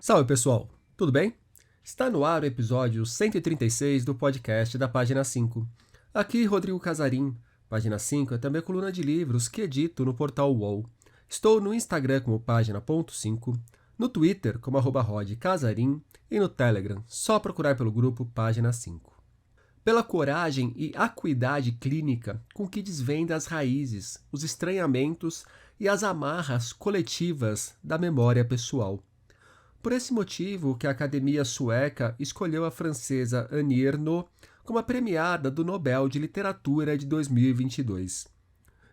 Salve pessoal, tudo bem? Está no ar o episódio 136 do podcast da Página 5. Aqui Rodrigo Casarim. Página 5 é também a coluna de livros que edito no portal UOL. Estou no Instagram como página.5, no Twitter como @rodcasarim e no Telegram, só procurar pelo grupo Página 5. Pela coragem e acuidade clínica com que desvenda as raízes, os estranhamentos e as amarras coletivas da memória pessoal. Por esse motivo que a Academia Sueca escolheu a francesa Annie Ernaux como a premiada do Nobel de Literatura de 2022.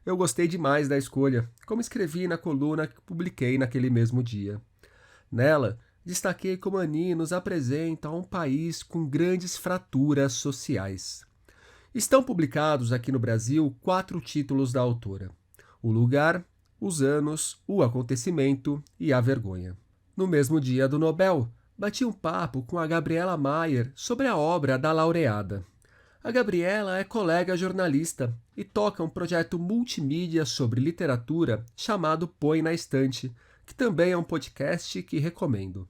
Eu gostei demais da escolha, como escrevi na coluna que publiquei naquele mesmo dia. Nela, destaquei como Annie nos apresenta um país com grandes fraturas sociais. Estão publicados aqui no Brasil 4 títulos da autora: O Lugar, Os Anos, O Acontecimento e A Vergonha. No mesmo dia do Nobel, bati um papo com a Gabriela Mayer sobre a obra da laureada. A Gabriela é colega jornalista e toca um projeto multimídia sobre literatura chamado Põe na Estante, que também é um podcast que recomendo.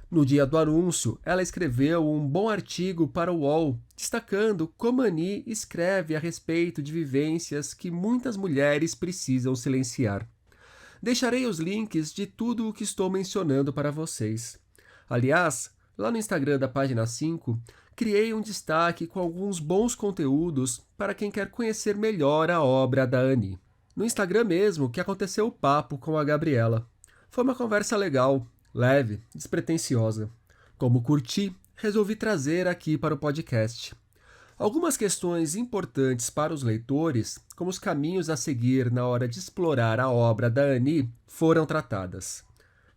No dia do anúncio, ela escreveu um bom artigo para o UOL, destacando como Annie escreve a respeito de vivências que muitas mulheres precisam silenciar. Deixarei os links de tudo o que estou mencionando para vocês. Aliás, lá no Instagram da Página 5, criei um destaque com alguns bons conteúdos para quem quer conhecer melhor a obra da Annie. No Instagram mesmo que aconteceu o papo com a Gabriela. Foi uma conversa legal, leve, despretensiosa. Como curti, resolvi trazer aqui para o podcast. Algumas questões importantes para os leitores, como os caminhos a seguir na hora de explorar a obra da Annie, foram tratadas.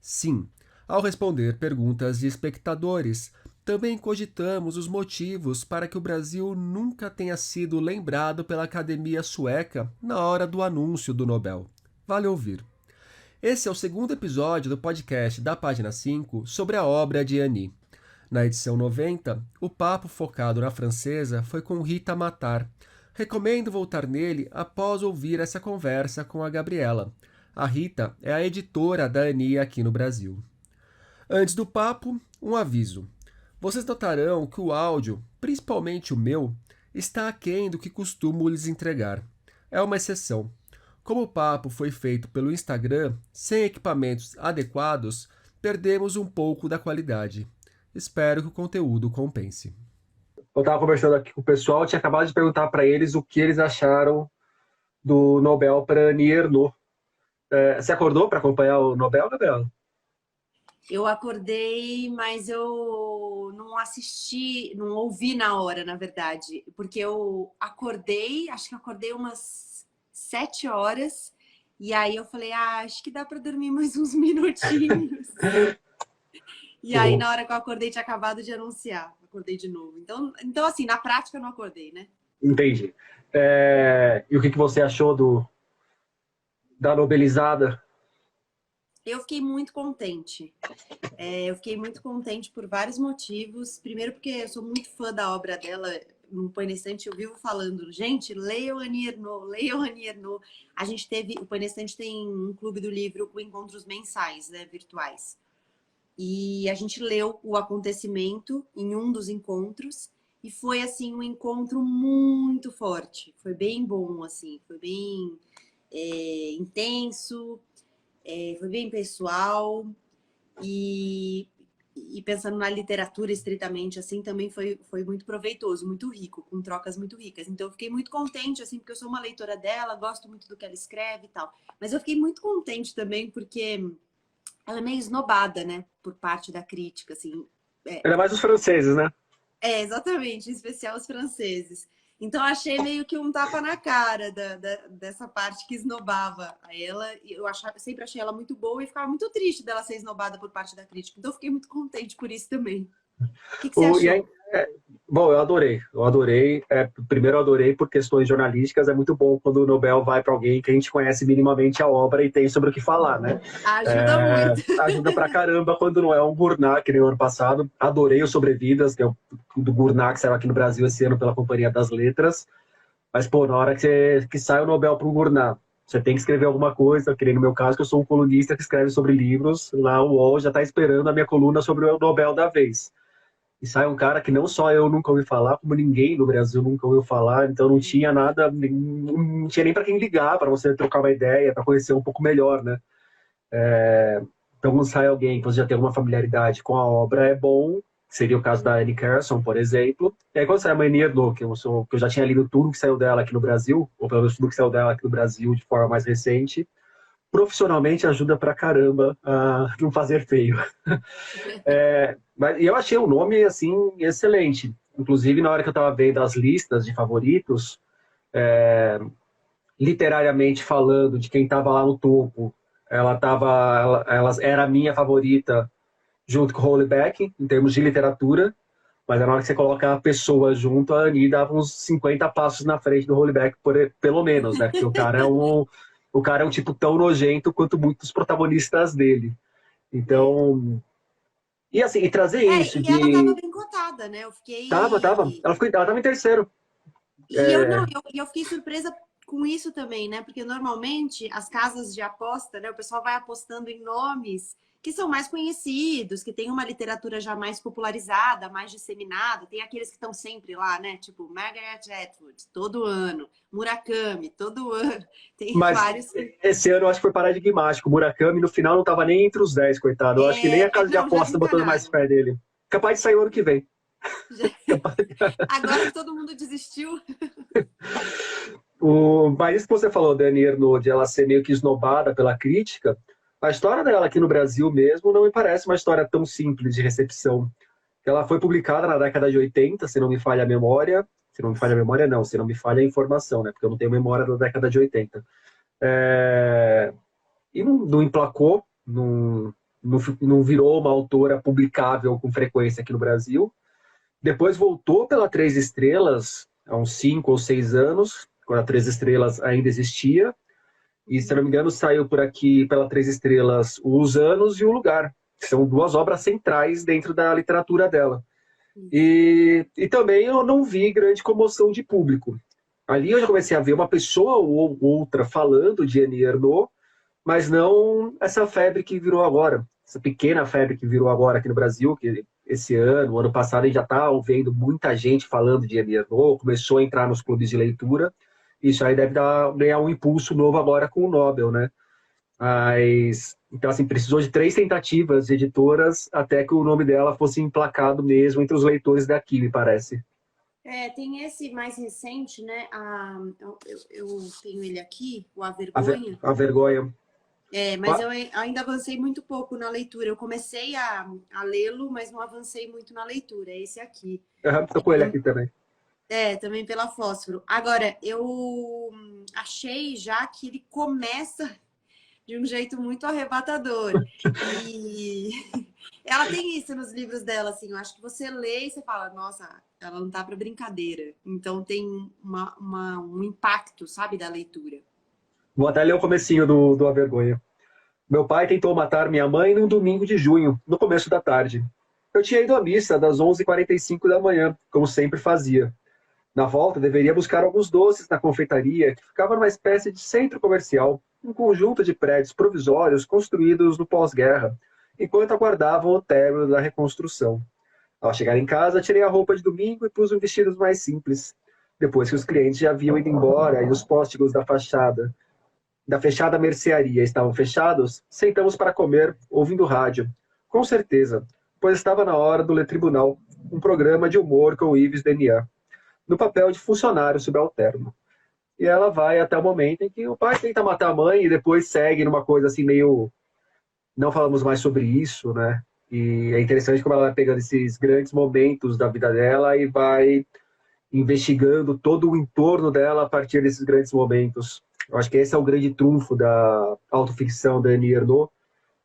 Sim, ao responder perguntas de espectadores, também cogitamos os motivos para que o Brasil nunca tenha sido lembrado pela Academia Sueca na hora do anúncio do Nobel. Vale ouvir. Esse é o segundo episódio do podcast da Página 5 sobre a obra de Annie. Na edição 90, o papo focado na francesa foi com Rita Matar. Recomendo voltar nele após ouvir essa conversa com a Gabriela. A Rita é a editora da Annie aqui no Brasil. Antes do papo, um aviso. Vocês notarão que o áudio, principalmente o meu, está aquém do que costumo lhes entregar. É uma exceção. Como o papo foi feito pelo Instagram, sem equipamentos adequados, perdemos um pouco da qualidade. Espero que o conteúdo compense. Eu estava conversando aqui com o pessoal, tinha acabado de perguntar para eles o que eles acharam do Nobel para Annie Ernaux. Você acordou para acompanhar o Nobel, Gabriela? Eu acordei, mas eu não assisti, não ouvi na hora, na verdade. Porque eu acordei, acho que acordei umas 7 horas. E aí eu falei, acho que dá para dormir mais uns minutinhos. E aí, na hora que eu acordei, tinha acabado de anunciar. Acordei de novo. Então assim, na prática eu não acordei, né? Entendi. E o que você achou da Nobelizada? Eu fiquei muito contente. Eu fiquei muito contente por vários motivos. Primeiro porque eu sou muito fã da obra dela. No Põe na Estante eu vivo falando, gente, leiam Annie Ernaux, leiam Annie Ernaux. A gente teve, o Põe na Estante tem um clube do livro com encontros mensais, né, virtuais. E a gente leu O Acontecimento em um dos encontros e foi assim um encontro muito forte. Foi bem bom, assim, foi bem intenso, foi bem pessoal e pensando na literatura estritamente assim também foi muito proveitoso, muito rico, com trocas muito ricas. Então eu fiquei muito contente assim porque eu sou uma leitora dela, gosto muito do que ela escreve e tal. Mas eu fiquei muito contente também porque ela é meio esnobada, né? Por parte da crítica, assim. Ainda mais os franceses, né? Exatamente, em especial os franceses. Então, achei meio que um tapa na cara dessa parte que esnobava a ela. Eu sempre achei ela muito boa e ficava muito triste dela ser esnobada por parte da crítica. Então, fiquei muito contente por isso também. O que você achou? Bom, eu adorei. Primeiro, eu adorei por questões jornalísticas. É muito bom quando o Nobel vai para alguém que a gente conhece minimamente a obra e tem sobre o que falar, né? Ajuda muito. Ajuda pra caramba quando não é um Gurnat, que nem o ano passado. Adorei o Sobrevidas, que é o do Gurnat, que saiu aqui no Brasil esse ano pela Companhia das Letras. Mas, pô, na hora que sai o Nobel pro Gurnat, você tem que escrever alguma coisa, que nem no meu caso, que eu sou um colunista que escreve sobre livros, lá o UOL já está esperando a minha coluna sobre o Nobel da vez. E sai um cara que não só eu nunca ouvi falar, como ninguém no Brasil nunca ouviu falar, então não tinha nada, não tinha nem para quem ligar, para você trocar uma ideia, para conhecer um pouco melhor, né? Então, quando sai alguém que você já tem alguma familiaridade com a obra, é bom. Seria o caso da Anne Carson, por exemplo. E aí, quando sai a Manny Ernaux, que eu já tinha lido tudo que saiu dela aqui no Brasil, ou pelo menos tudo que saiu dela aqui no Brasil de forma mais recente, profissionalmente ajuda pra caramba a não fazer feio. Mas eu achei o nome, assim, excelente. Inclusive, na hora que eu estava vendo as listas de favoritos, literariamente falando de quem estava lá no topo, ela era a minha favorita junto com o Houellebecq, em termos de literatura, mas na hora que você coloca a pessoa junto, a Annie dava uns 50 passos na frente do Houellebecq, pelo menos, né? Porque o cara é um tipo tão nojento quanto muitos protagonistas dele. Então, e assim, e trazer isso E ela tava de... bem cotada, né? Eu Tava. fiquei. Ela tava em terceiro. Eu fiquei surpresa com isso também, né? Porque normalmente as casas de aposta, né? O pessoal vai apostando em nomes que são mais conhecidos, que tem uma literatura já mais popularizada, mais disseminada. Tem aqueles que estão sempre lá, né? Tipo Margaret Atwood, todo ano. Murakami, todo ano. Tem Mas vários. esse ano eu acho que foi paradigmático. O Murakami no final não tava nem entre os 10, coitado. Eu acho que nem a casa de Não, já aposta botando mais desencanaram. fé nele. Capaz de sair o ano que vem. Agora que todo mundo desistiu. Mas isso que você falou, Dani Ernaux, de ela ser meio que esnobada pela crítica, a história dela aqui no Brasil mesmo não me parece uma história tão simples de recepção. Ela foi publicada na década de 80, se não me falha a memória. Se não me falha a memória, não. Se não me falha a informação, né? Porque eu não tenho memória da década de 80. E não emplacou, não virou uma autora publicável com frequência aqui no Brasil. Depois voltou pela Três Estrelas, há uns 5 ou 6 anos, quando a Três Estrelas ainda existia. E, se não me engano, saiu por aqui pela Três Estrelas Os Anos e O Lugar, que são duas obras centrais dentro da literatura dela. E também eu não vi grande comoção de público. Ali eu já comecei a ver uma pessoa ou outra falando de Annie Ernaux, mas não essa febre que virou agora, essa pequena febre que virou agora aqui no Brasil, que esse ano, o ano passado, a gente já está vendo muita gente falando de Annie Ernaux, começou a entrar nos clubes de leitura. Isso aí deve ganhar um impulso novo agora com o Nobel, né? Mas, então, assim, precisou de 3 tentativas de editoras até que o nome dela fosse emplacado mesmo entre os leitores daqui, me parece. Tem esse mais recente, né? Eu tenho ele aqui, o A Vergonha. A Vergonha. Mas eu ainda avancei muito pouco na leitura. Eu comecei a lê-lo, mas não avancei muito na leitura. É esse aqui. Tô com ele aqui também. Também pela Fósforo. Agora, eu achei já que ele começa de um jeito muito arrebatador. E ela tem isso nos livros dela, assim. Eu acho que você lê e você fala, nossa, ela não tá para brincadeira. Então tem um impacto, sabe, da leitura. Vou até ler o comecinho do A Vergonha. Meu pai tentou matar minha mãe num domingo de junho, no começo da tarde. Eu tinha ido à missa das 11h45 da manhã, como sempre fazia. Na volta, deveria buscar alguns doces na confeitaria, que ficava numa espécie de centro comercial, um conjunto de prédios provisórios construídos no pós-guerra, enquanto aguardavam o término da reconstrução. Ao chegar em casa, tirei a roupa de domingo e pus um vestido mais simples. Depois que os clientes já haviam ido embora e os póstigos da fechada mercearia estavam fechados, sentamos para comer, ouvindo rádio. Com certeza, pois estava na hora do Le Tribunal, um programa de humor com Yves Deniat, no papel de funcionário subalterno. E ela vai até o momento em que o pai tenta matar a mãe e depois segue numa coisa assim meio... Não falamos mais sobre isso, né? E é interessante como ela vai pegando esses grandes momentos da vida dela e vai investigando todo o entorno dela a partir desses grandes momentos. Eu acho que esse é o grande trunfo da autoficção da Annie Ernaux.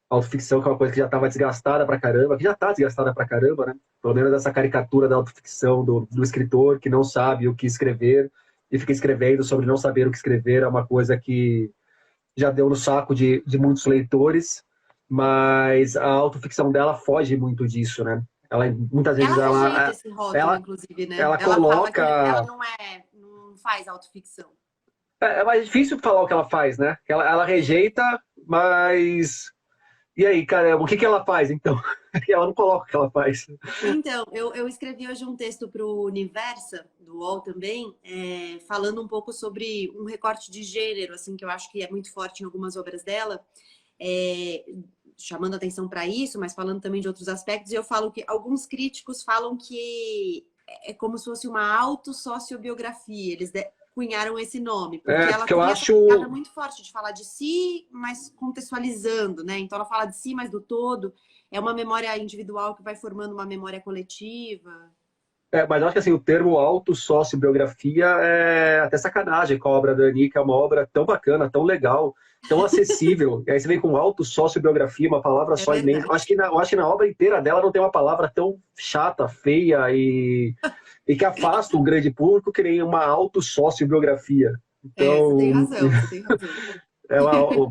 Autoficção que é uma coisa que já estava desgastada pra caramba, que já está desgastada pra caramba, né? Pelo menos essa caricatura da autoficção do escritor que não sabe o que escrever e fica escrevendo sobre não saber o que escrever é uma coisa que já deu no saco de muitos leitores, mas a autoficção dela foge muito disso, né? Ela, muitas vezes, Ela rejeita esse rótulo, inclusive, né? ela Ela fala que coloca... ela não faz autoficção. É mais difícil falar o que ela faz, né? Ela rejeita, mas. E aí, cara, o que que ela faz, então? Ela não coloca o que ela faz. Então, eu escrevi hoje um texto para o Universa, do UOL também, falando um pouco sobre um recorte de gênero, assim, que eu acho que é muito forte em algumas obras dela, é, chamando atenção para isso, mas falando também de outros aspectos. E eu falo que alguns críticos falam que é como se fosse uma autossociobiografia. Eles cunharam esse nome, porque É, ela porque eu tem essa acho. pegada muito forte de falar de si, mas contextualizando, né? Então ela fala de si, mas do todo. É uma memória individual que vai formando uma memória coletiva. Mas eu acho que assim, o termo autossociobiografia é até sacanagem com a obra da Ani, que é uma obra tão bacana, tão legal, tão acessível. E aí você vem com autossociobiografia, uma palavra É só emenda. verdade. Eu acho que na obra inteira dela não tem uma palavra tão chata, feia e que afasta o grande público que nem uma autossociobiografia. Você tem Então, razão, você tem razão.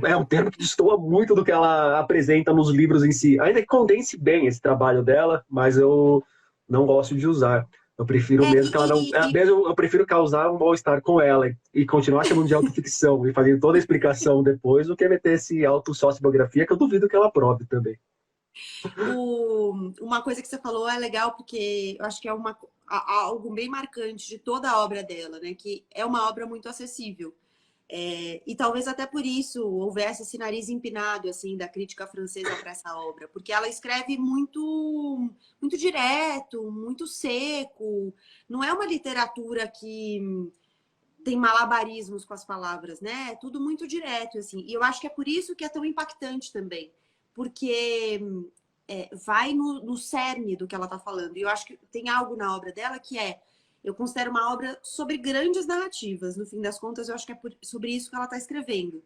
é um termo que destoa muito do que ela apresenta nos livros em si. Ainda que condense bem esse trabalho dela, mas eu não gosto de usar. Eu prefiro É, mesmo que ela não. Mesmo eu prefiro causar um mal-estar com ela e continuar chamando de autoficção e fazendo toda a explicação depois do que meter esse autossociobiografia, que eu duvido que ela prove também. uma coisa que você falou é legal, porque eu acho que é algo bem marcante de toda a obra dela, né? Que é uma obra muito acessível. E talvez até por isso houvesse esse nariz empinado assim da crítica francesa para essa obra, porque ela escreve muito direto, muito seco. Não é uma literatura que tem malabarismos com as palavras, né? É tudo muito direto assim. E eu acho que é por isso que é tão impactante também, porque vai no cerne do que ela está falando. E eu acho que tem algo na obra dela que eu considero uma obra sobre grandes narrativas. No fim das contas, eu acho que é sobre isso que ela está escrevendo.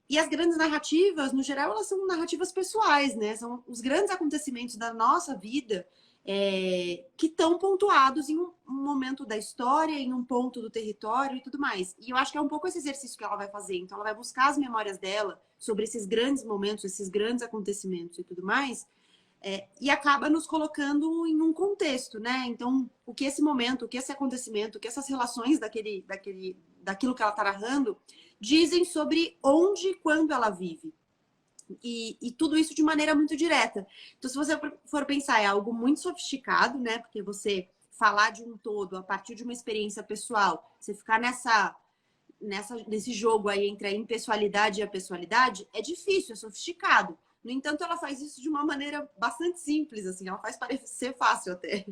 E as grandes narrativas, no geral, elas são narrativas pessoais, né? São os grandes acontecimentos da nossa vida que estão pontuados em um momento da história, em um ponto do território e tudo mais. E eu acho que é um pouco esse exercício que ela vai fazer. Então, ela vai buscar as memórias dela sobre esses grandes momentos, esses grandes acontecimentos e tudo mais, e acaba nos colocando em um contexto, né? Então, o que esse momento, o que esse acontecimento, o que essas relações daquilo que ela está narrando dizem sobre onde e quando ela vive. E tudo isso de maneira muito direta. Então, se você for pensar, é algo muito sofisticado, né? Porque você falar de um todo a partir de uma experiência pessoal, você ficar nesse jogo aí entre a impessoalidade e a pessoalidade, é difícil, é sofisticado. No entanto, ela faz isso de uma maneira bastante simples, assim, ela faz parecer fácil até.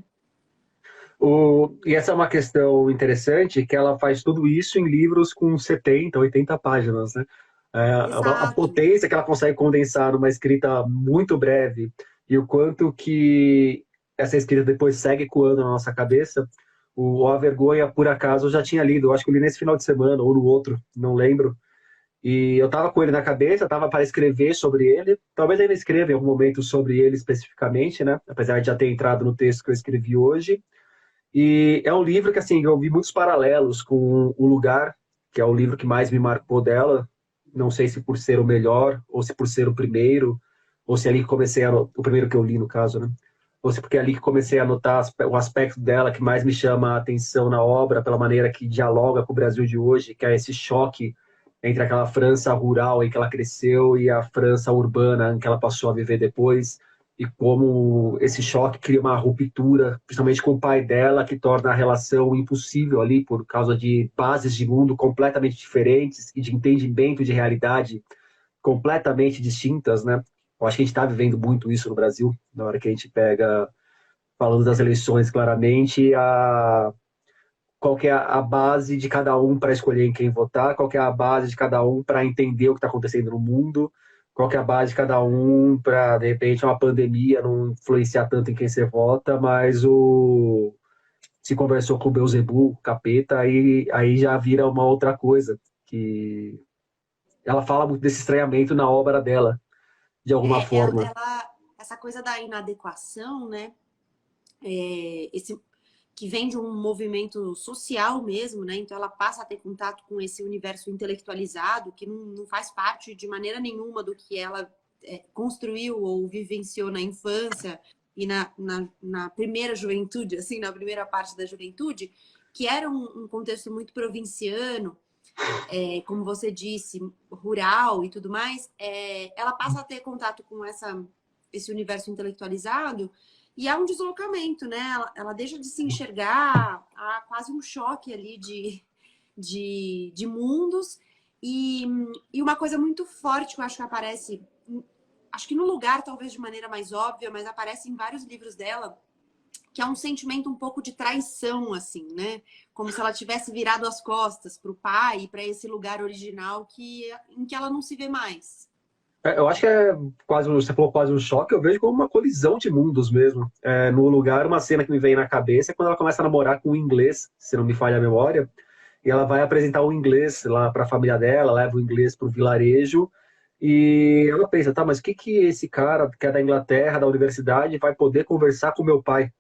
E essa é uma questão interessante, que ela faz tudo isso em livros com 70, 80 páginas, né? A Exato. potência que ela consegue condensar numa escrita muito breve e o quanto que essa escrita depois segue ecoando na nossa cabeça. A Vergonha, por acaso, eu já tinha lido, eu acho que eu li nesse final de semana ou no outro, não lembro. E eu estava com ele na cabeça, estava para escrever sobre ele. Talvez ainda escreva em algum momento sobre ele especificamente, né? Apesar de já ter entrado no texto que eu escrevi hoje. E é um livro que, assim, eu vi muitos paralelos com O Lugar, que é o livro que mais me marcou dela. Não sei se por ser o melhor, ou se por ser o primeiro, ou se é ali que comecei a... O primeiro que eu li, no caso, né? Ou se porque é ali que comecei a notar o aspecto dela que mais me chama a atenção na obra, pela maneira que dialoga com o Brasil de hoje, que é esse choque entre aquela França rural em que ela cresceu e a França urbana em que ela passou a viver depois e como esse choque cria uma ruptura, principalmente com o pai dela, que torna a relação impossível ali por causa de bases de mundo completamente diferentes e de entendimento de realidade completamente distintas, né? Eu acho que a gente está vivendo muito isso no Brasil, na hora que a gente pega, falando das eleições claramente, qual que é a base de cada um para escolher em quem votar, qual que é a base de cada um para entender o que está acontecendo no mundo, qual que é a base de cada um para, de repente, uma pandemia não influenciar tanto em quem você vota, mas se conversou com o Beelzebub, o capeta, aí já vira uma outra coisa, que ela fala muito desse estranhamento na obra dela, de alguma forma. Essa coisa da inadequação, né? Esse que vem de um movimento social mesmo, né? Então ela passa a ter contato com esse universo intelectualizado que não faz parte de maneira nenhuma do que ela construiu ou vivenciou na infância e na primeira juventude, assim, na primeira parte da juventude, que era um contexto muito provinciano. como você disse, rural e tudo mais, ela passa a ter contato com esse universo intelectualizado e há um deslocamento, né? Ela deixa de se enxergar, há quase um choque ali de mundos. E uma coisa muito forte que eu acho que aparece, acho que no lugar talvez de maneira mais óbvia, mas aparece em vários livros dela, que é um sentimento um pouco de traição, assim, né? Como se ela tivesse virado as costas para o pai e para esse lugar original em que ela não se vê mais. Eu acho que é quase, você falou quase um choque, eu vejo como uma colisão de mundos mesmo. No lugar, uma cena que me vem na cabeça é quando ela começa a namorar com o inglês, se não me falha a memória, e ela vai apresentar o inglês lá para a família dela, leva o inglês para o vilarejo, e ela pensa, tá, mas o que que esse cara que é da Inglaterra, da universidade, vai poder conversar com meu pai?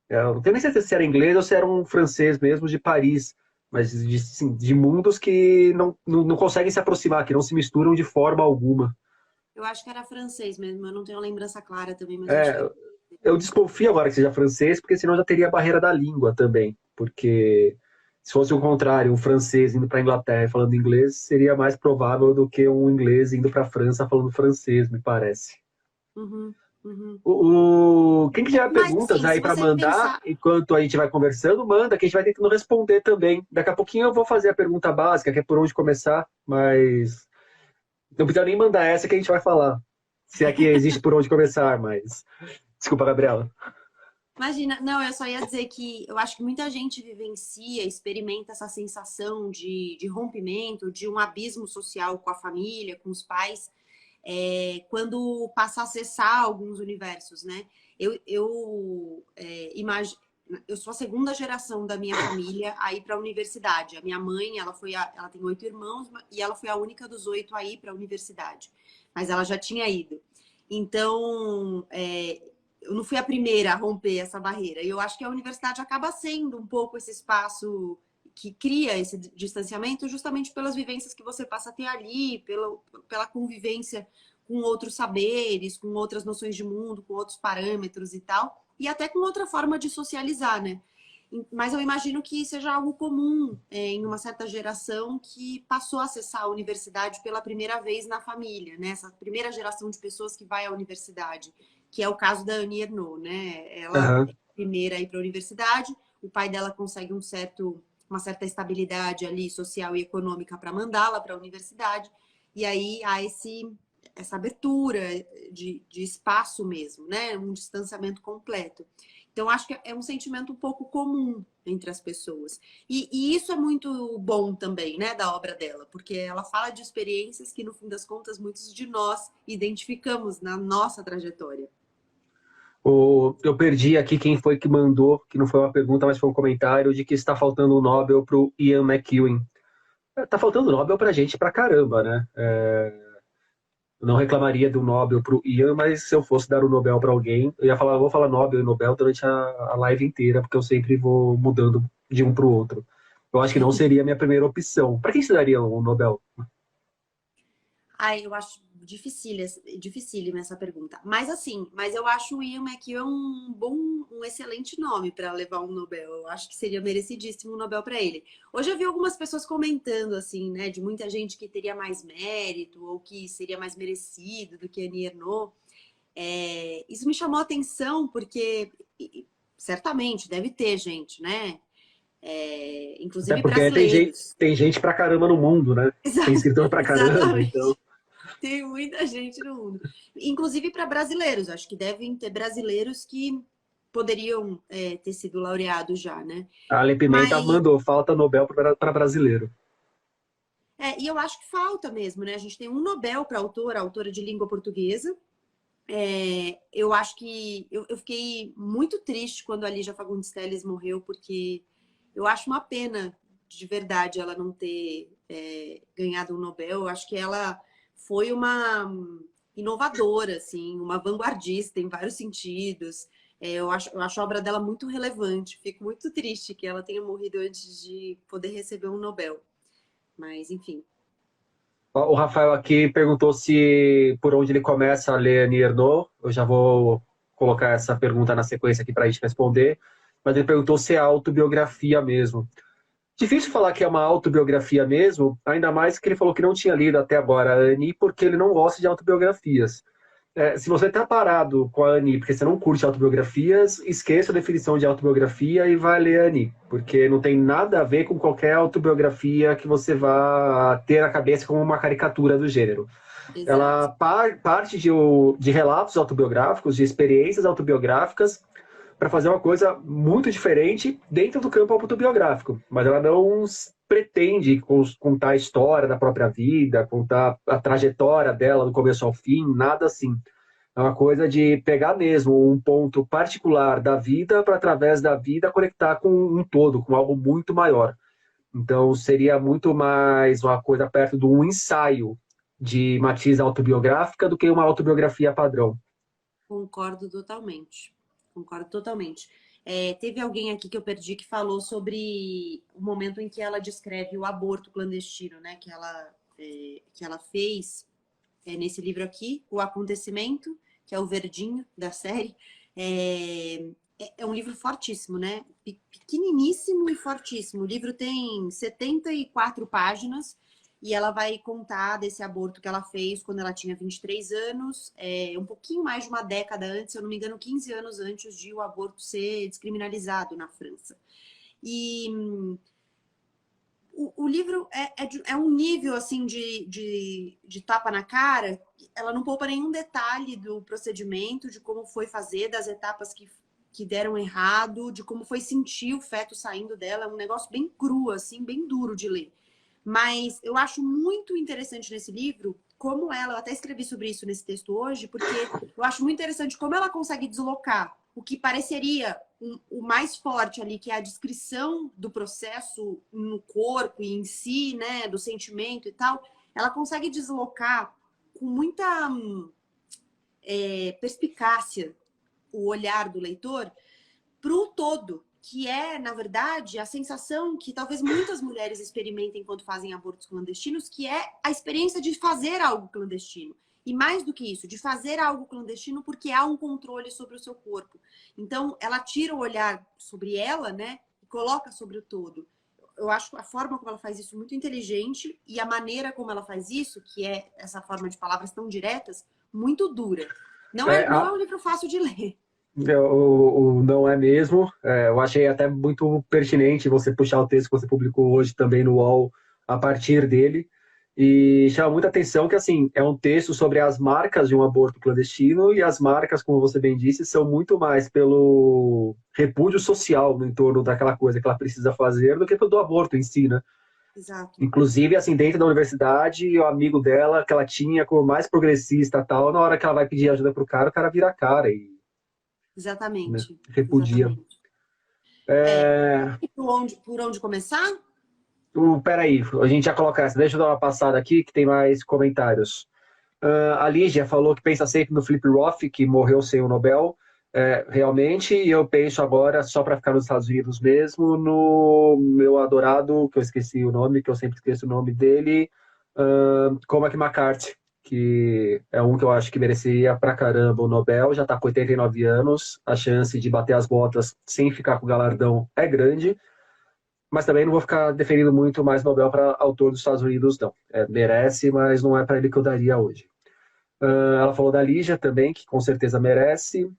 Eu não tenho nem certeza se era inglês ou se era um francês mesmo de Paris, mas assim, de mundos que não conseguem se aproximar, que não se misturam de forma alguma. Eu acho que era francês mesmo, eu não tenho a lembrança clara também, mas eu acho que É, era. eu desconfio agora que seja francês, porque senão já teria a barreira da língua também. Porque se fosse o contrário, um francês indo para a Inglaterra e falando inglês, seria mais provável do que um inglês indo para a França falando francês, me parece. Uhum, uhum. Quem quiser Mas perguntas assim, se aí para você mandar, pensar. enquanto a gente vai conversando, manda, que a gente vai tentando responder também. Daqui a pouquinho eu vou fazer a pergunta básica, que é por onde começar, mas não precisa nem mandar essa que a gente vai falar. Se é que existe por onde começar, mas. Desculpa, Gabriela. Imagina, não, eu só ia dizer que eu acho que muita gente vivencia, experimenta essa sensação de rompimento, de um abismo social com a família, com os pais, quando passa a acessar alguns universos, né? Imagino, eu sou a segunda geração da minha família a ir para a universidade. A minha mãe, ela tem 8 irmãos e ela foi a única dos 8 a ir para a universidade, mas ela já tinha ido. Então, eu não fui a primeira a romper essa barreira. E eu acho que a universidade acaba sendo um pouco esse espaço que cria esse distanciamento justamente pelas vivências que você passa a ter ali, pela convivência com outros saberes, com outras noções de mundo, com outros parâmetros e tal, e até com outra forma de socializar, né? Mas eu imagino que seja algo comum em uma certa geração que passou a acessar a universidade pela primeira vez na família, né? Essa primeira geração de pessoas que vai à universidade, que é o caso da Annie Ernaux, né? Ela é Aham. a primeira a ir para a universidade, o pai dela consegue uma certa estabilidade ali social e econômica para mandá-la para a universidade, e aí há essa abertura de espaço mesmo, né? Um distanciamento completo. Então, acho que é um sentimento um pouco comum entre as pessoas. E isso é muito bom também, né, da obra dela, porque ela fala de experiências que, no fim das contas, muitos de nós identificamos na nossa trajetória. Eu perdi aqui quem foi que mandou, que não foi uma pergunta, mas foi um comentário de que está faltando um Nobel para o Ian McEwan. Tá faltando Nobel pra gente pra caramba, né? Eu não reclamaria do Nobel pro Ian, mas se eu fosse dar o Nobel para alguém, eu ia falar, eu vou falar Nobel e Nobel durante a live inteira, porque eu sempre vou mudando de um para o outro. Eu acho que não seria a minha primeira opção. Para quem se daria um Nobel? Ai, eu acho dificílima essa pergunta. Mas assim, eu acho o Ian McEwan um excelente nome para levar um Nobel. Eu acho que seria merecidíssimo um Nobel para ele. Hoje eu vi algumas pessoas comentando assim, né, de muita gente que teria mais mérito ou que seria mais merecido do que Annie Ernaux. Isso me chamou a atenção porque certamente deve ter gente, né? Até Inclusive porque brasileiros. tem gente pra caramba no mundo, né? Tem escritor pra caramba, então. Exatamente. Tem muita gente no mundo. Inclusive para brasileiros. Acho que devem ter brasileiros que poderiam ter sido laureados já, né? A Ale Pimenta Mas, mandou, falta Nobel para brasileiro. e eu acho que falta mesmo, né? A gente tem um Nobel para a autora de língua portuguesa. Eu acho que eu fiquei muito triste quando a Lígia Fagundes Telles morreu, porque eu acho uma pena, de verdade, ela não ter ganhado um Nobel. Eu acho que ela foi uma inovadora, assim, uma vanguardista em vários sentidos. Eu acho a obra dela muito relevante. Fico muito triste que ela tenha morrido antes de poder receber um Nobel. Mas, enfim. O Rafael aqui perguntou se por onde ele começa a ler Annie Ernaux. Eu já vou colocar essa pergunta na sequência aqui para a gente responder. Mas ele perguntou se é autobiografia mesmo. Difícil falar que é uma autobiografia mesmo, ainda mais que ele falou que não tinha lido até agora a Annie, porque ele não gosta de autobiografias. Se você está parado com a Annie porque você não curte autobiografias, esqueça a definição de autobiografia e vai ler a Annie, porque não tem nada a ver com qualquer autobiografia que você vá ter na cabeça como uma caricatura do gênero. Exato. Ela parte de relatos autobiográficos, de experiências autobiográficas, para fazer uma coisa muito diferente dentro do campo autobiográfico. Mas ela não pretende contar a história da própria vida, contar a trajetória dela do começo ao fim, nada assim. É uma coisa de pegar mesmo um ponto particular da vida para, através da vida, conectar com um todo, com algo muito maior. Então, seria muito mais uma coisa perto de um ensaio de matiz autobiográfica do que uma autobiografia padrão. Concordo totalmente. Concordo totalmente. Teve alguém aqui que eu perdi que falou sobre o momento em que ela descreve o aborto clandestino, né? Que ela fez nesse livro aqui, O Acontecimento, que é o verdinho da série. É um livro fortíssimo, né? Pequeniníssimo e fortíssimo. O livro tem 74 páginas e ela vai contar desse aborto que ela fez quando ela tinha 23 anos, um pouquinho mais de uma década antes, se eu não me engano, 15 anos antes de o aborto ser descriminalizado na França. E o livro é um nível assim de tapa na cara. Ela não poupa nenhum detalhe do procedimento, de como foi fazer, das etapas que deram errado, de como foi sentir o feto saindo dela. É um negócio bem cru, assim, bem duro de ler. Mas eu acho muito interessante nesse livro como ela, eu até escrevi sobre isso nesse texto hoje, porque eu acho muito interessante como ela consegue deslocar o que pareceria o mais forte ali, que é a descrição do processo no corpo e em si, né, do sentimento e tal. Ela consegue deslocar com muita perspicácia o olhar do leitor para o todo, que é, na verdade, a sensação que talvez muitas mulheres experimentem enquanto fazem abortos clandestinos, que é a experiência de fazer algo clandestino. E mais do que isso, de fazer algo clandestino porque há um controle sobre o seu corpo. Então, ela tira o olhar sobre ela, né, e coloca sobre o todo. Eu acho a forma como ela faz isso muito inteligente e a maneira como ela faz isso, que é essa forma de palavras tão diretas, muito dura. Não é um livro fácil de ler. Não é mesmo. Eu achei até muito pertinente você puxar o texto que você publicou hoje também no UOL a partir dele. E chama muita atenção que, assim, é um texto sobre as marcas de um aborto clandestino e as marcas, como você bem disse, são muito mais pelo repúdio social no entorno daquela coisa que ela precisa fazer do que pelo aborto em si, né? Exato. Inclusive, assim, dentro da universidade, o amigo dela, que ela tinha como mais progressista tal, na hora que ela vai pedir ajuda pro cara, o cara vira a cara e, né, Exatamente. repudia. Exatamente. Por onde começar? Peraí, a gente já coloca essa. Deixa eu dar uma passada aqui, que tem mais comentários. A Lígia falou que pensa sempre no Philip Roth, que morreu sem o Nobel. Realmente, e eu penso agora, só para ficar nos Estados Unidos mesmo, no meu adorado, que eu esqueci o nome, que eu sempre esqueço o nome dele, Cormac McCarthy, que é um que eu acho que mereceria pra caramba o Nobel, já está com 89 anos, a chance de bater as botas sem ficar com o galardão é grande, mas também não vou ficar defendendo muito mais Nobel para autor dos Estados Unidos, não. Merece, mas não é para ele que eu daria hoje. Ela falou da Lígia também, que com certeza merece.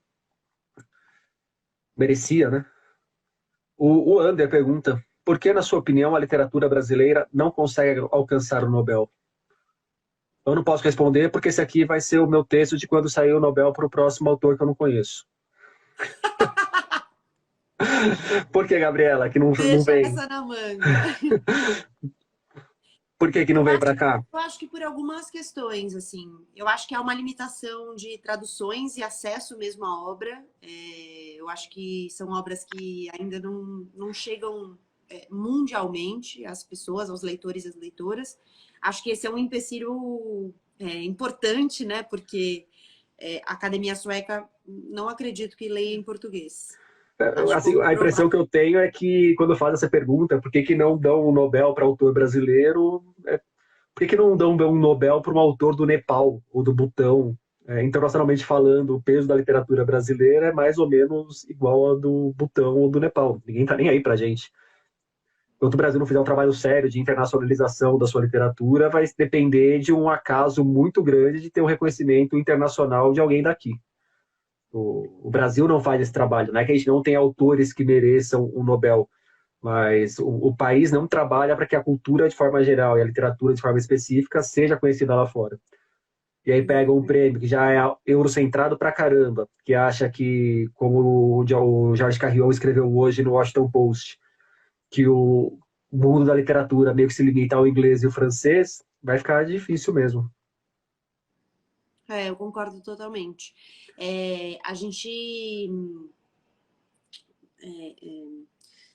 Merecia, né? O Ander pergunta, por que, na sua opinião, a literatura brasileira não consegue alcançar o Nobel? Eu não posso responder, porque esse aqui vai ser o meu texto de quando sair o Nobel para o próximo autor que eu não conheço. Por que, Gabriela, que não Deixa vem? essa na manga. Por que não vem para cá? Eu acho que por algumas questões, assim. Eu acho que há uma limitação de traduções e acesso mesmo à obra. Eu acho que são obras que ainda não chegam mundialmente às pessoas, aos leitores e às leitoras. Acho que esse é um empecilho importante, né? Porque a Academia Sueca não acredito que leia em português. Assim, a impressão que eu tenho é que quando faz essa pergunta, por que não dão um Nobel para autor brasileiro? Por que não dão um Nobel para um autor do Nepal ou do Butão? Internacionalmente falando, o peso da literatura brasileira é mais ou menos igual ao do Butão ou do Nepal. Ninguém tá nem aí pra gente. enquanto o Brasil não fizer um trabalho sério de internacionalização da sua literatura, vai depender de um acaso muito grande de ter um reconhecimento internacional de alguém daqui. O Brasil não faz esse trabalho, não é que a gente não tem autores que mereçam um Nobel, mas o país não trabalha para que a cultura de forma geral e a literatura de forma específica seja conhecida lá fora. E aí pega um prêmio que já é eurocentrado pra caramba, que acha que, como o George Carrion escreveu hoje no Washington Post, que o mundo da literatura meio que se limita ao inglês e o francês, vai ficar difícil mesmo. Eu concordo totalmente. A gente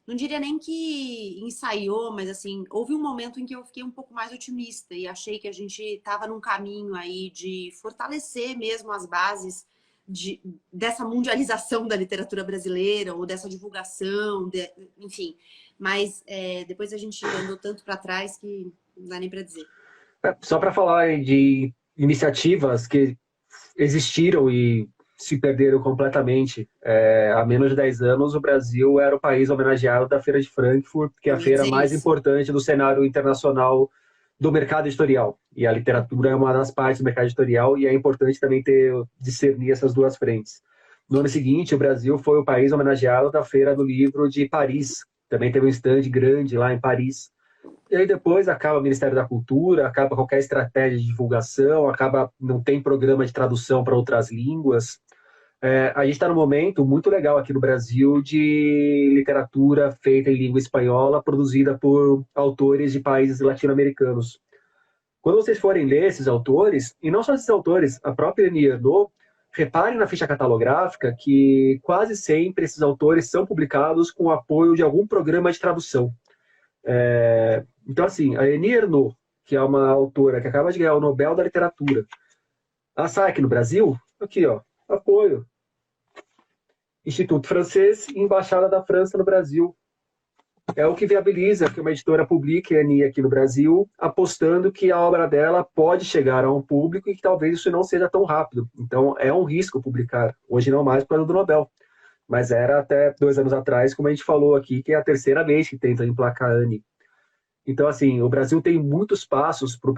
não diria nem que ensaiou, mas assim, houve um momento em que eu fiquei um pouco mais otimista e achei que a gente estava num caminho aí de fortalecer mesmo as bases dessa mundialização da literatura brasileira ou dessa divulgação, enfim. Mas depois a gente andou tanto para trás que não dá nem para dizer. Só para falar de iniciativas que existiram e se perderam completamente. Há menos de 10 anos, o Brasil era o país homenageado da Feira de Frankfurt, que é a feira mais importante do cenário internacional do mercado editorial. E a literatura é uma das partes do mercado editorial e é importante também discernir essas duas frentes. No ano seguinte, o Brasil foi o país homenageado da Feira do Livro de Paris. Também teve um stand grande lá em Paris. E aí depois acaba o Ministério da Cultura, acaba qualquer estratégia de divulgação, não tem programa de tradução para outras línguas. A gente está num momento muito legal aqui no Brasil de literatura feita em língua espanhola, produzida por autores de países latino-americanos. Quando vocês forem ler esses autores, e não só esses autores, a própria Annie Ernaux, reparem na ficha catalográfica que quase sempre esses autores são publicados com o apoio de algum programa de tradução. Então, assim, a Annie Ernaux, que é uma autora que acaba de ganhar o Nobel da Literatura, ela sai aqui no Brasil, aqui, ó, apoio. Instituto Francês e Embaixada da França no Brasil. É o que viabiliza que uma editora publique a Annie aqui no Brasil, apostando que a obra dela pode chegar a um público e que talvez isso não seja tão rápido. Então, é um risco publicar. Hoje não mais por causa do Nobel. Mas era até 2 anos atrás, como a gente falou aqui, que é a terceira vez que tenta emplacar a Annie. Então, assim, o Brasil tem muitos passos para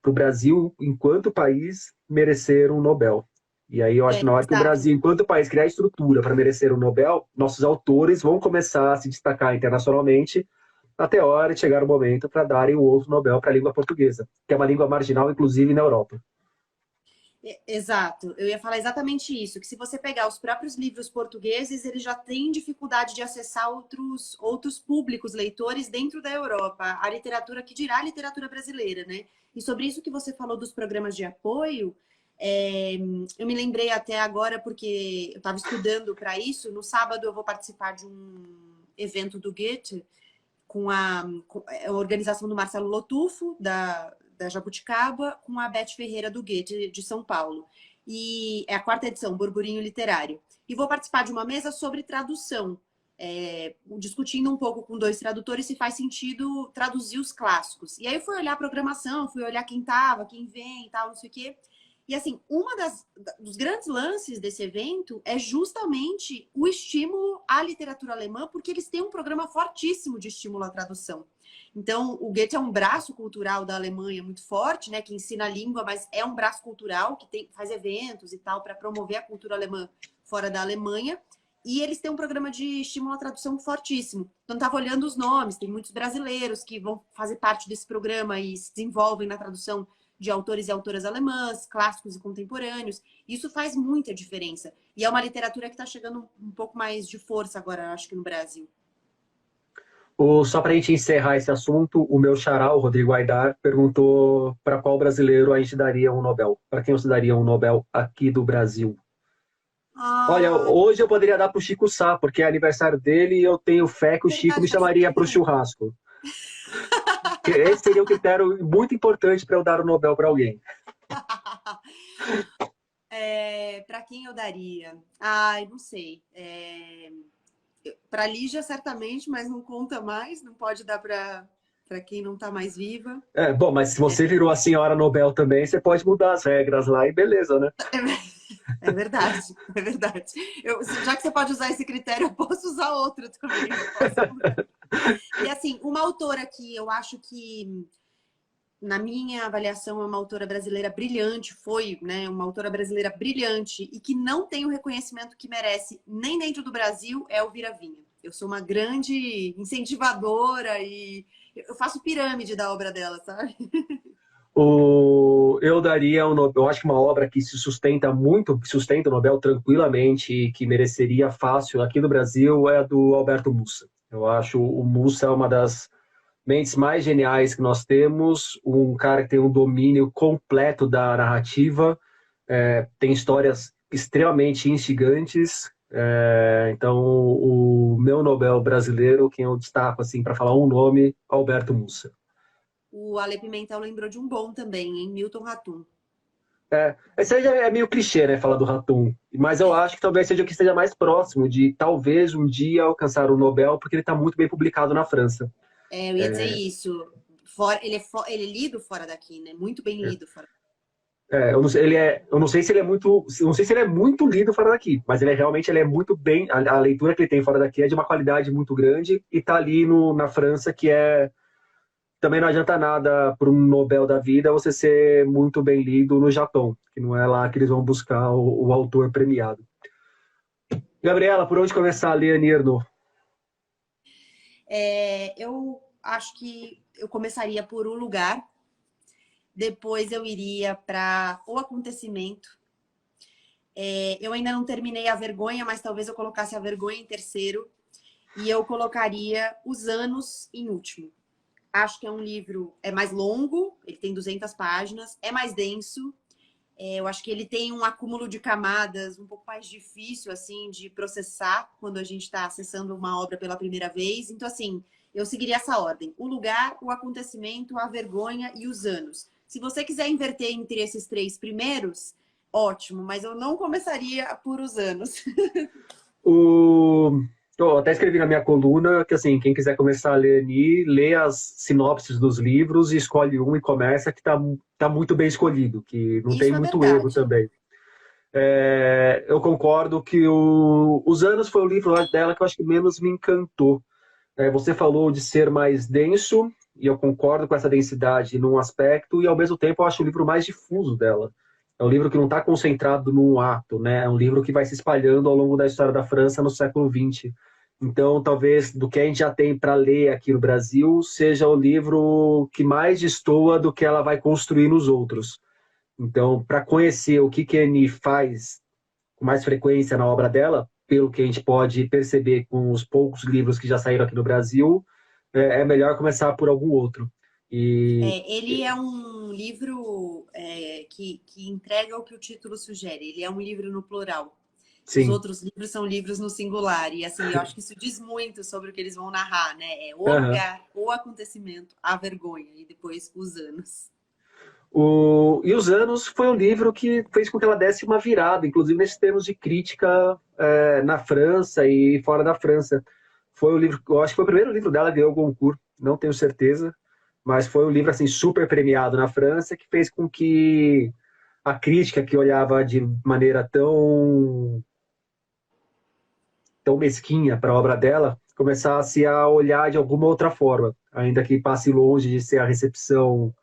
o Brasil, enquanto país, merecer um Nobel. E aí eu acho que na hora que o Brasil, enquanto país, criar estrutura para merecer um Nobel, nossos autores vão começar a se destacar internacionalmente até a hora de chegar o momento para darem o outro Nobel para a língua portuguesa, que é uma língua marginal, inclusive, na Europa. Exato, eu ia falar exatamente isso, que se você pegar os próprios livros portugueses, eles já têm dificuldade de acessar outros públicos, leitores dentro da Europa, a literatura que dirá a literatura brasileira, né? E sobre isso que você falou dos programas de apoio, eu me lembrei até agora, porque eu estava estudando para isso, no sábado eu vou participar de um evento do Goethe, com a organização do Marcelo Lotufo, da Jabuticaba, com a Beth Ferreira do Goethe, de São Paulo. E é a 4ª edição, Burburinho Literário. E vou participar de uma mesa sobre tradução, discutindo um pouco com 2 tradutores se faz sentido traduzir os clássicos. E aí eu fui olhar a programação, fui olhar quem estava, quem vem e tal, não sei o quê. E assim, dos grandes lances desse evento é justamente o estímulo à literatura alemã, porque eles têm um programa fortíssimo de estímulo à tradução. Então, o Goethe é um braço cultural da Alemanha muito forte, né, que ensina a língua, mas é um braço cultural que faz eventos e tal para promover a cultura alemã fora da Alemanha. E eles têm um programa de estímulo à tradução fortíssimo. Então, estava olhando os nomes, tem muitos brasileiros que vão fazer parte desse programa e se desenvolvem na tradução de autores e autoras alemãs, clássicos e contemporâneos. Isso faz muita diferença. E é uma literatura que está chegando um pouco mais de força agora, acho que no Brasil. Só para a gente encerrar esse assunto, o meu xará, o Rodrigo Aidar, perguntou para qual brasileiro a gente daria um Nobel. Para quem você daria um Nobel aqui do Brasil? Olha, hoje eu poderia dar para o Chico Sá, porque é aniversário dele e eu tenho fé que o Chico me chamaria para o churrasco. Esse seria um critério muito importante para eu dar o Nobel para alguém. Para quem eu daria? Não sei. Para Lígia, certamente, mas não conta mais. Não pode dar para quem não está mais viva. Bom, mas se você virou a senhora Nobel também, você pode mudar as regras lá e beleza, né? É verdade, é verdade. Já que você pode usar esse critério, eu posso usar outro também. E assim, uma autora que eu acho que, na minha avaliação, é uma autora brasileira brilhante, foi, né, uma autora brasileira brilhante e que não tem o reconhecimento que merece nem dentro do Brasil, é Elvira Vinha. Eu sou uma grande incentivadora e eu faço pirâmide da obra dela, sabe? Eu daria um Nobel, eu acho que uma obra que se sustenta muito, sustenta o Nobel tranquilamente e que mereceria fácil aqui no Brasil é a do Alberto Mussa. Eu acho o Mussa uma das mentes mais geniais que nós temos, um cara que tem um domínio completo da narrativa, tem histórias extremamente instigantes. Então, o meu Nobel brasileiro, quem eu destaco assim para falar um nome, Alberto Mussa. O Ale Pimentel lembrou de um bom também, hein? Milton Ratum. Esse aí já é meio clichê, né, falar do Ratum. Mas eu acho que talvez seja o que esteja mais próximo de talvez um dia alcançar o Nobel, porque ele está muito bem publicado na França. Eu ia dizer isso. Ele é lido fora daqui, né? Muito bem lido fora. Eu não sei se ele é muito, não sei se ele é muito lido fora daqui, mas ele é muito bem, a leitura que ele tem fora daqui é de uma qualidade muito grande e tá ali na França, que também não adianta nada para um Nobel da vida você ser muito bem lido no Japão, que não é lá que eles vão buscar o autor premiado. Gabriela, por onde começar a ler Nirno? Eu acho que eu começaria por O Lugar, depois eu iria para O Acontecimento. Eu ainda não terminei A Vergonha, mas talvez eu colocasse A Vergonha em terceiro e eu colocaria Os Anos em último. Acho que é um livro mais longo, ele tem 200 páginas, é mais denso. Eu acho que ele tem um acúmulo de camadas um pouco mais difícil, assim, de processar quando a gente está acessando uma obra pela primeira vez. Então, assim, eu seguiria essa ordem. O lugar, o acontecimento, a vergonha e os anos. Se você quiser inverter entre esses três primeiros, ótimo, mas eu não começaria por os anos. Eu até escrevi na minha coluna que, assim, quem quiser começar a ler ali, lê as sinopses dos livros e escolhe um e começa, que tá muito bem escolhido, que não tem Isso é muito erro verdade. também. Eu concordo que Os Anos foi o livro dela que eu acho que menos me encantou. Você falou de ser mais denso, e eu concordo com essa densidade num aspecto, e ao mesmo tempo eu acho o livro mais difuso dela. É um livro que não está concentrado num ato, né? É um livro que vai se espalhando ao longo da história da França no século XX. Então, talvez do que a gente já tem para ler aqui no Brasil, seja o livro que mais destoa do que ela vai construir nos outros. Então, para conhecer o que a Annie faz com mais frequência na obra dela, pelo que a gente pode perceber com os poucos livros que já saíram aqui no Brasil, é melhor começar por algum outro. Ele é um livro que entrega o que o título sugere. Ele é um livro no plural. Os Sim. outros livros são livros no singular. E assim, eu acho que isso diz muito sobre o que eles vão narrar, né? É o Uhum. lugar, o acontecimento, a vergonha e depois os anos. E Os Anos foi um livro que fez com que ela desse uma virada, inclusive nesses termos de crítica na França e fora da França. Foi o livro, eu acho que foi o primeiro livro dela que ganhou o Goncourt, não tenho certeza, mas foi um livro assim super premiado na França que fez com que a crítica que olhava de maneira tão mesquinha para a obra dela começasse a olhar de alguma outra forma, ainda que passe longe de ser a recepção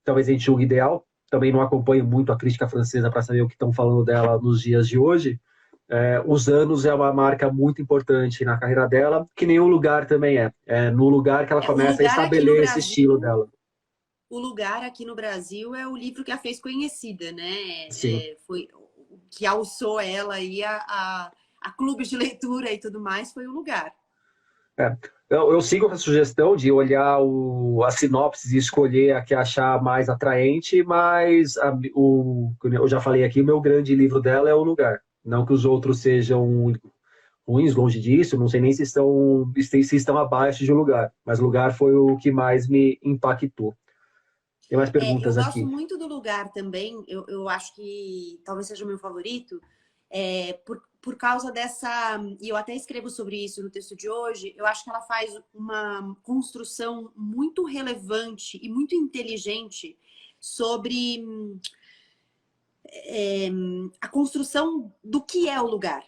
talvez a gente julgue ideal. Também não acompanho muito a crítica francesa para saber o que estão falando dela nos dias de hoje. Os Anos é uma marca muito importante na carreira dela, que nenhum lugar também é. É no lugar que ela O começa a lugar aqui no estabelecer esse estilo Brasil, dela. o lugar aqui no Brasil é o livro que a fez conhecida, né? Sim. Foi o que alçou ela aí a clubes de leitura e tudo mais, foi o lugar. É. Eu sigo a sugestão de olhar a sinopse e escolher a que achar mais atraente, mas eu já falei aqui, o meu grande livro dela é O Lugar. Não que os outros sejam ruins, longe disso, não sei nem se estão abaixo de Um Lugar, mas O Lugar foi o que mais me impactou. Tem mais Eu perguntas gosto aqui. muito do lugar também, eu acho que talvez seja o meu favorito, por causa dessa. E eu até escrevo sobre isso no texto de hoje. Eu acho que ela faz uma construção muito relevante e muito inteligente sobre a construção do que é o lugar,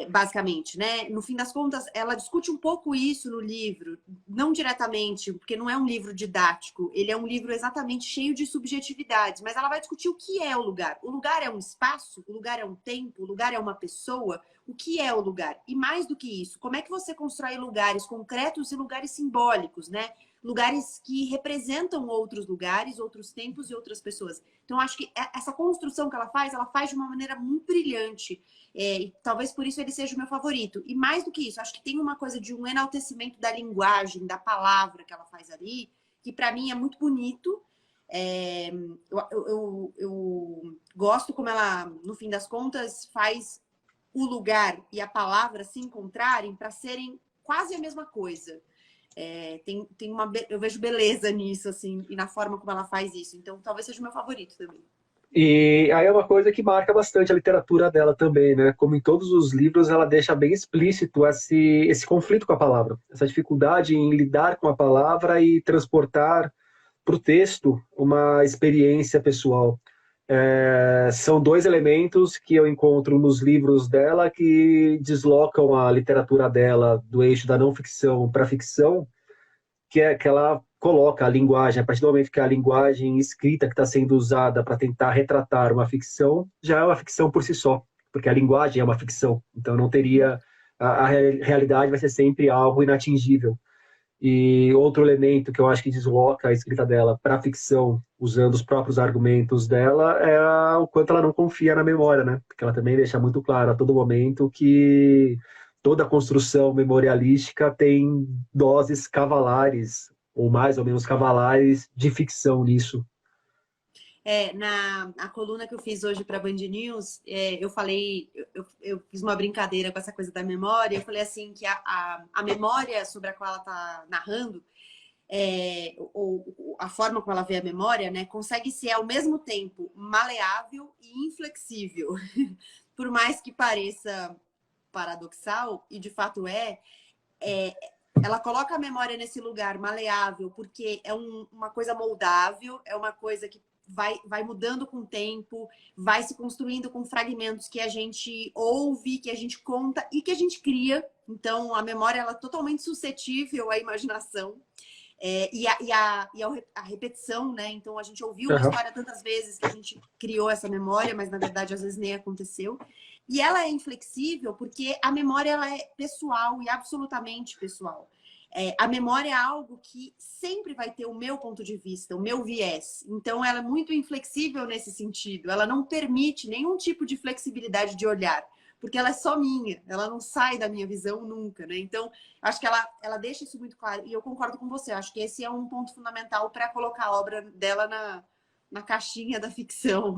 basicamente, né? No fim das contas, ela discute um pouco isso no livro, não diretamente, porque não é um livro didático, ele é um livro exatamente cheio de subjetividades, mas ela vai discutir o que é o lugar. O lugar é um espaço, o lugar é um tempo, o lugar é uma pessoa, o que é o lugar? E mais do que isso, como é que você constrói lugares concretos e lugares simbólicos, né? Lugares que representam outros lugares, outros tempos e outras pessoas. Então, acho que essa construção que ela faz de uma maneira muito brilhante. E talvez por isso ele seja o meu favorito. E mais do que isso, acho que tem uma coisa de um enaltecimento da linguagem, da palavra que ela faz ali, que para mim é muito bonito. Eu gosto como ela, no fim das contas, faz o lugar e a palavra se encontrarem para serem quase a mesma coisa. Eu vejo beleza nisso, assim, e na forma como ela faz isso. Então, talvez seja o meu favorito também. E aí é uma coisa que marca bastante a literatura dela também, né? Como em todos os livros, ela deixa bem explícito esse conflito com a palavra, essa dificuldade em lidar com a palavra e transportar para o texto uma experiência pessoal. São dois elementos que eu encontro nos livros dela que deslocam a literatura dela do eixo da não ficção para a ficção, que ela coloca a linguagem, a partir do momento que a linguagem escrita que está sendo usada para tentar retratar uma ficção, já é uma ficção por si só, porque a linguagem é uma ficção, então não teria, a realidade vai ser sempre algo inatingível. E outro elemento que eu acho que desloca a escrita dela para a ficção, usando os próprios argumentos dela, é o quanto ela não confia na memória, né? Porque ela também deixa muito claro a todo momento que toda construção memorialística tem doses cavalares, ou mais ou menos cavalares, de ficção nisso. Na coluna que eu fiz hoje para a Band News, eu falei, eu fiz uma brincadeira com essa coisa da memória. Eu falei assim que a memória sobre a qual ela está narrando, ou a forma como ela vê a memória, né, consegue ser ao mesmo tempo maleável e inflexível. Por mais que pareça paradoxal, e de fato ela coloca a memória nesse lugar maleável, porque é uma coisa moldável, é uma coisa que vai mudando com o tempo, vai se construindo com fragmentos que a gente ouve, que a gente conta e que a gente cria. Então, a memória ela é totalmente suscetível à imaginação. E a repetição, né? Então, a gente ouviu uma história tantas vezes que a gente criou essa memória, mas, na verdade, às vezes nem aconteceu. E ela é inflexível porque a memória ela é pessoal e absolutamente pessoal. A memória é algo que sempre vai ter o meu ponto de vista, o meu viés. Então, ela é muito inflexível nesse sentido. Ela não permite nenhum tipo de flexibilidade de olhar, porque ela é só minha. Ela não sai da minha visão nunca, né? Então, acho que ela deixa isso muito claro. E eu concordo com você. Acho que esse é um ponto fundamental para colocar a obra dela na caixinha da ficção.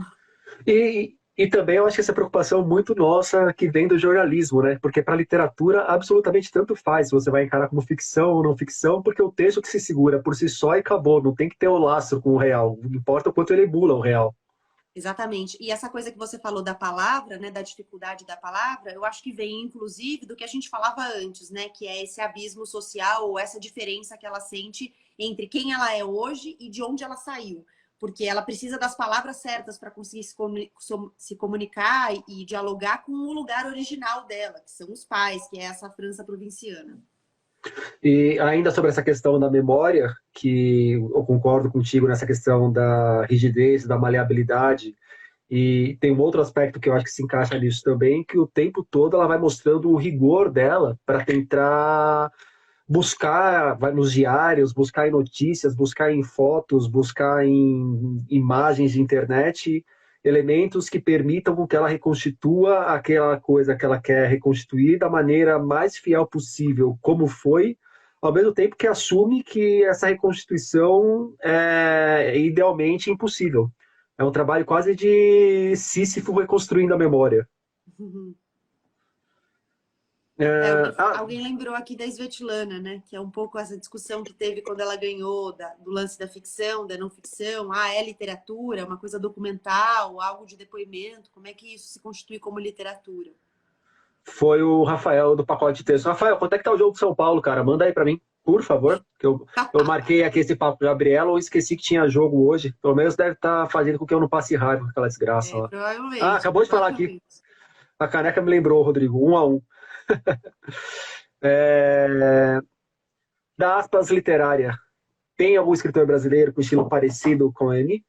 E também eu acho que essa preocupação muito nossa que vem do jornalismo, né? Porque para a literatura absolutamente tanto faz se você vai encarar como ficção ou não ficção, porque o texto que se segura por si só e acabou, não tem que ter o laço com o real, não importa o quanto ele emula o real. Exatamente. E essa coisa que você falou da palavra, né, da dificuldade da palavra, eu acho que vem, inclusive, do que a gente falava antes, né, que é esse abismo social ou essa diferença que ela sente entre quem ela é hoje e de onde ela saiu. Porque ela precisa das palavras certas para conseguir se comunicar e dialogar com o lugar original dela, que são os pais, que é essa França provinciana. E ainda sobre essa questão da memória, que eu concordo contigo nessa questão da rigidez, da maleabilidade, e tem um outro aspecto que eu acho que se encaixa nisso também, que o tempo todo ela vai mostrando o rigor dela para tentar buscar, vai nos diários, buscar em notícias, buscar em fotos, buscar em imagens de internet, elementos que permitam com que ela reconstitua aquela coisa que ela quer reconstituir da maneira mais fiel possível, como foi, ao mesmo tempo que assume que essa reconstituição é idealmente impossível. É um trabalho quase de Sísifo reconstruindo a memória. Alguém lembrou aqui da Svetlana, né? Que é um pouco essa discussão que teve quando ela ganhou do lance da ficção, da não ficção. É literatura, é uma coisa documental, algo de depoimento. Como é que isso se constitui como literatura? Foi o Rafael do Pacote de Texto. Rafael, quanto é que tá o jogo de São Paulo, cara? Manda aí pra mim. por favor, que eu marquei aqui esse papo com a Gabriela ou esqueci que tinha jogo hoje. Pelo menos deve estar fazendo com que eu não passe raiva com aquela desgraça lá. Provavelmente. Ah, acabou de falar aqui. A caneca me lembrou, Rodrigo, 1-1. Da aspas literária, tem algum escritor brasileiro com estilo parecido com a Annie?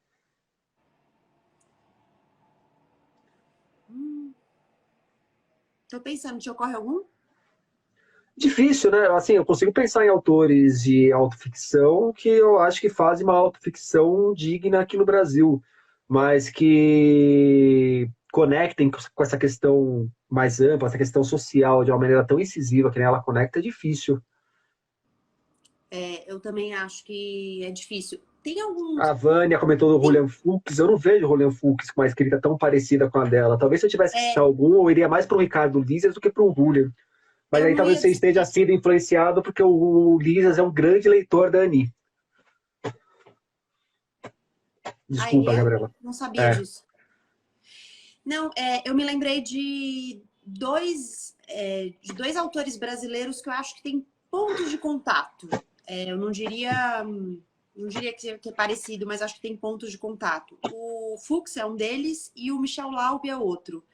Tô pensando, te ocorre algum? Difícil, né? Assim, eu consigo pensar em autores de autoficção que eu acho que fazem uma autoficção digna aqui no Brasil, mas que conectem com essa questão mais ampla, essa questão social de uma maneira tão incisiva que nem ela conecta, é difícil. Eu também acho que é difícil. Tem alguns. A Vânia comentou do Julian Fuchs. Eu não vejo o Julian Fuchs com uma escrita tão parecida com a dela. Talvez se eu tivesse que citar algum, eu iria mais para o Ricardo Lízias do que para o Julian. Mas aí talvez você esteja sido influenciado porque o Lízias é um grande leitor da Annie. Desculpa, Gabriela. Não sabia disso. Não, eu me lembrei de dois autores brasileiros que eu acho que têm pontos de contato. Eu não diria que é parecido, mas acho que tem pontos de contato. O Fuchs é um deles e o Michel Laub é outro.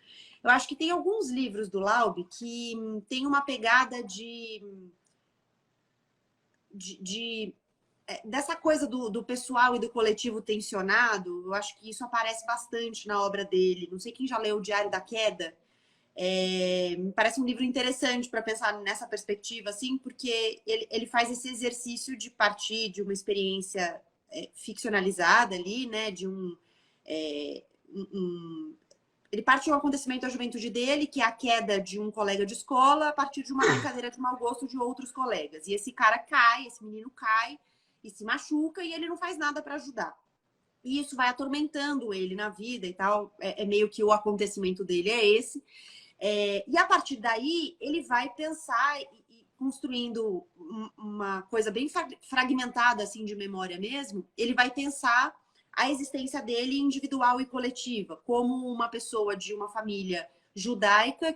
Eu acho que tem alguns livros do Laub que tem uma pegada dessa coisa do pessoal e do coletivo tensionado. Eu acho que isso aparece bastante na obra dele. Não sei quem já leu O Diário da Queda. Me parece um livro interessante para pensar nessa perspectiva, assim, porque ele faz esse exercício de partir de uma experiência ficcionalizada ali, né? Ele parte de um acontecimento da juventude dele, que é a queda de um colega de escola a partir de uma brincadeira de mau gosto de outros colegas. E esse menino cai e se machuca e ele não faz nada para ajudar. E isso vai atormentando ele na vida e tal. É meio que o acontecimento dele é esse. E a partir daí, ele vai pensar e construindo uma coisa bem fragmentada assim de memória mesmo. Ele vai pensar a existência dele individual e coletiva, como uma pessoa de uma família judaica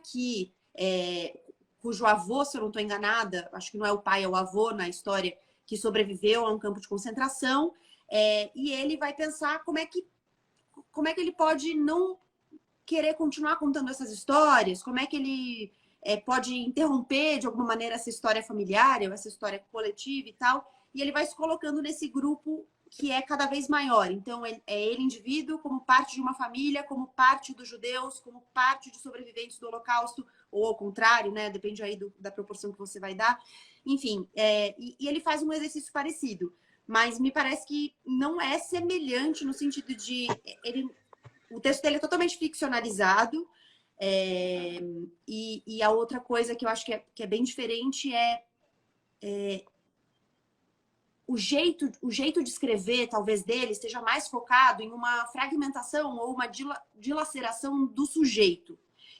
cujo avô, se eu não estou enganada, acho que não é o pai, é o avô na história, que sobreviveu a um campo de concentração, e ele vai pensar como é que ele pode não querer continuar contando essas histórias, como é que ele pode interromper de alguma maneira essa história familiar, ou essa história coletiva e tal, e ele vai se colocando nesse grupo que é cada vez maior. Então, ele indivíduo como parte de uma família, como parte dos judeus, como parte de sobreviventes do Holocausto, ou ao contrário, né? Depende aí da proporção que você vai dar. Enfim, e ele faz um exercício parecido, mas me parece que não é semelhante no sentido de... O texto dele é totalmente ficcionalizado, e a outra coisa que eu acho que é bem diferente o jeito de escrever, talvez, dele esteja mais focado em uma fragmentação ou uma dilaceração do sujeito.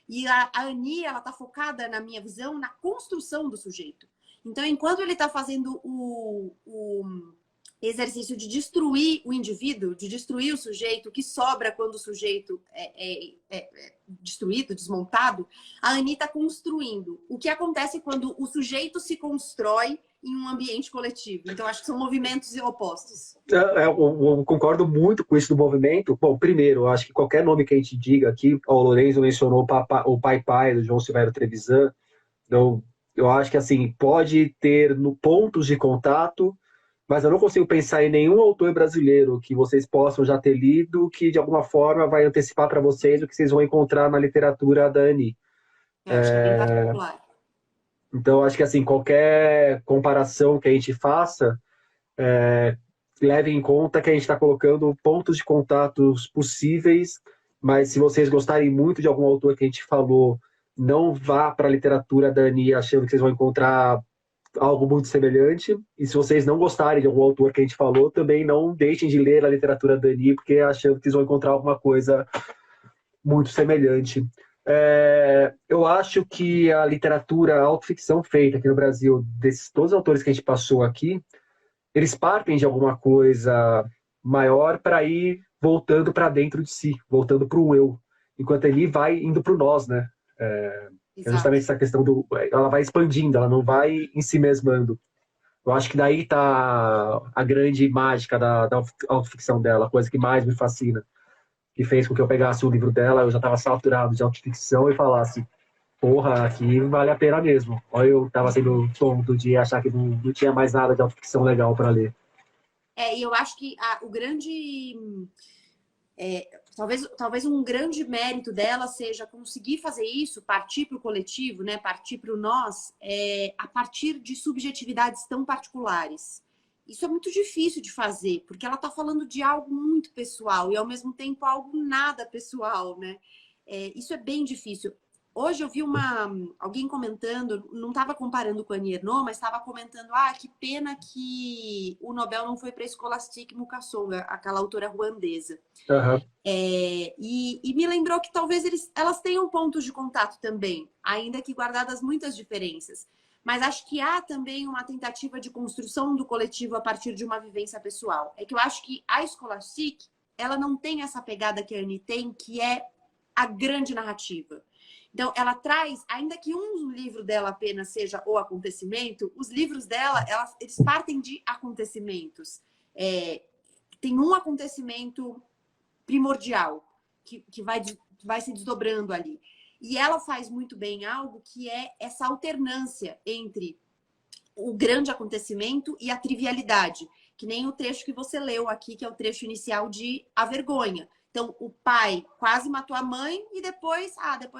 E a Annie, ela está focada, na minha visão, na construção do sujeito. Então, enquanto ele está fazendo o exercício de destruir o indivíduo, de destruir o sujeito, que sobra quando o sujeito é destruído, desmontado, a Annie está construindo. O que acontece quando o sujeito se constrói em um ambiente coletivo. Então, acho que são movimentos opostos. Eu concordo muito com isso do movimento. Bom, primeiro, eu acho que qualquer nome que a gente diga aqui, o Lourenço mencionou o Pai do João Silvério Trevisan, então, eu acho que assim, pode ter pontos de contato, mas eu não consigo pensar em nenhum autor brasileiro que vocês possam já ter lido que, de alguma forma, vai antecipar para vocês o que vocês vão encontrar na literatura da Annie. Eu acho que é bem particular. Então, acho que assim, qualquer comparação que a gente faça, leve em conta que a gente está colocando pontos de contatos possíveis, mas se vocês gostarem muito de algum autor que a gente falou, não vá para a literatura da Annie achando que vocês vão encontrar algo muito semelhante. E se vocês não gostarem de algum autor que a gente falou, também não deixem de ler a literatura da Annie, porque achando que vocês vão encontrar alguma coisa muito semelhante. Eu acho que a literatura, a autoficção feita aqui no Brasil, desses todos os autores que a gente passou aqui, eles partem de alguma coisa maior para ir voltando para dentro de si, voltando para o eu, enquanto ele vai indo para o nós, né? É justamente essa questão ela vai expandindo, ela não vai em si mesmando. Eu acho que daí tá a grande mágica da autoficção dela, a coisa que mais me fascina, que fez com que eu pegasse o livro dela, eu já estava saturado de autoficção e falasse, porra, aqui vale a pena mesmo. Olha, eu tava sendo tonto de achar que não tinha mais nada de autoficção legal para ler. E eu acho que o grande... talvez um grande mérito dela seja conseguir fazer isso, partir para o coletivo, né? Partir para o nós, a partir de subjetividades tão particulares. Isso é muito difícil de fazer, porque ela está falando de algo muito pessoal e, ao mesmo tempo, algo nada pessoal, né? Isso é bem difícil. Hoje eu vi alguém comentando, não estava comparando com a Annie Ernaux, mas estava comentando, que pena que o Nobel não foi para Scholastique Mukasonga, aquela autora ruandesa. Uhum. E me lembrou que talvez elas tenham pontos de contato também, ainda que guardadas muitas diferenças. Mas acho que há também uma tentativa de construção do coletivo a partir de uma vivência pessoal. É que eu acho que a Scholastique, ela não tem essa pegada que a Annie tem, que é a grande narrativa. Então, ela traz, ainda que um livro dela apenas seja o acontecimento, os livros dela, eles partem de acontecimentos. Tem um acontecimento primordial que vai se desdobrando ali. E ela faz muito bem algo que é essa alternância entre o grande acontecimento e a trivialidade, que nem o trecho que você leu aqui, que é o trecho inicial de A Vergonha. Então, o pai quase matou a mãe e depois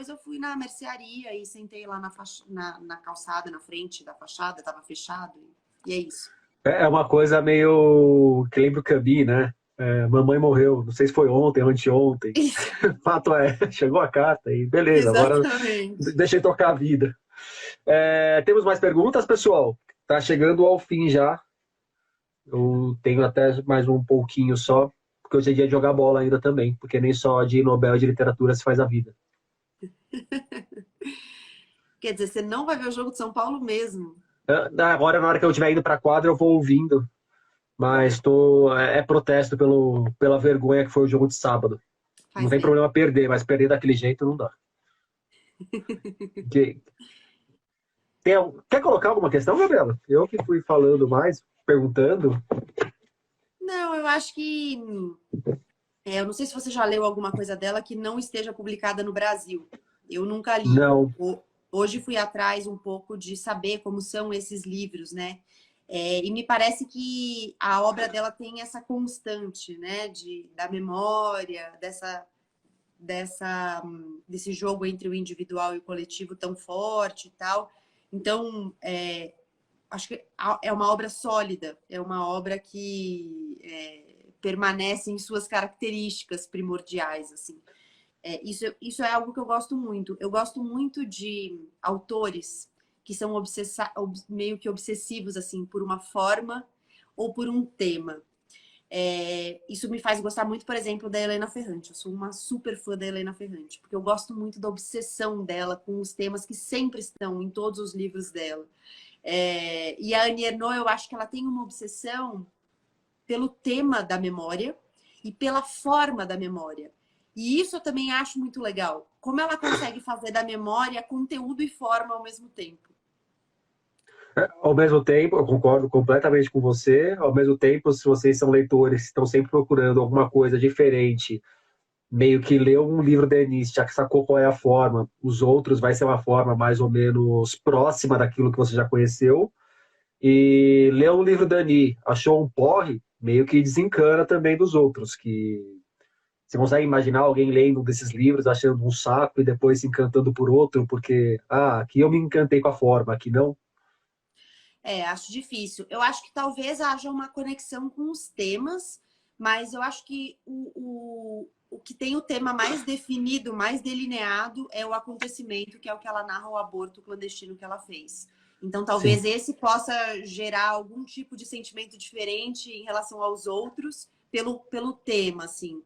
eu fui na mercearia e sentei lá na calçada, na frente da fachada, estava fechado. E é isso. É uma coisa meio que lembra o Camus, né? Mamãe morreu, não sei se foi ontem ou anteontem. Fato chegou a carta e beleza, exatamente. Agora deixei tocar a vida. Temos mais perguntas, pessoal? Tá chegando ao fim já. Eu tenho até mais um pouquinho só, porque hoje é dia de jogar bola ainda também, porque nem só de Nobel de Literatura se faz a vida. Quer dizer, você não vai ver o jogo de São Paulo mesmo? Agora, na hora que eu estiver indo para a quadra, eu vou ouvindo. Mas protesto pela vergonha que foi o jogo de sábado. Não tem problema perder, mas perder daquele jeito não dá. Quer colocar alguma questão, Gabriela? Eu que fui falando mais, perguntando. Não, eu acho que... eu não sei se você já leu alguma coisa dela que não esteja publicada no Brasil. Eu nunca li. Não. Hoje fui atrás um pouco de saber como são esses livros, né? E me parece que a obra dela tem essa constante, né? Da memória, desse jogo entre o individual e o coletivo tão forte e tal. Então, acho que é uma obra sólida, é uma obra que permanece em suas características primordiais, assim. Isso é algo que eu gosto muito. Eu gosto muito de autores que são meio que obsessivos assim, por uma forma ou por um tema. Isso me faz gostar muito, por exemplo, da Helena Ferrante. Eu sou uma super fã da Helena Ferrante, porque eu gosto muito da obsessão dela com os temas que sempre estão em todos os livros dela. E a Annie Ernaux, eu acho que ela tem uma obsessão pelo tema da memória e pela forma da memória. E isso eu também acho muito legal. Como ela consegue fazer da memória conteúdo e forma ao mesmo tempo. Ao mesmo tempo, eu concordo completamente com você. Ao mesmo tempo, se vocês são leitores que estão sempre procurando alguma coisa diferente, meio que leu um livro da Annie, já que sacou qual é a forma, os outros vai ser uma forma mais ou menos próxima daquilo que você já conheceu. E leu um livro da Annie, achou um porre, meio que desencana também dos outros, que você consegue imaginar alguém lendo desses livros, achando um saco e depois se encantando por outro, porque, aqui eu me encantei com a forma, aqui não? Acho difícil. Eu acho que talvez haja uma conexão com os temas, mas eu acho que o que tem o tema mais definido, mais delineado, é o acontecimento, que é o que ela narra, o aborto clandestino que ela fez. Então, talvez Sim. esse possa gerar algum tipo de sentimento diferente em relação aos outros, pelo tema, assim.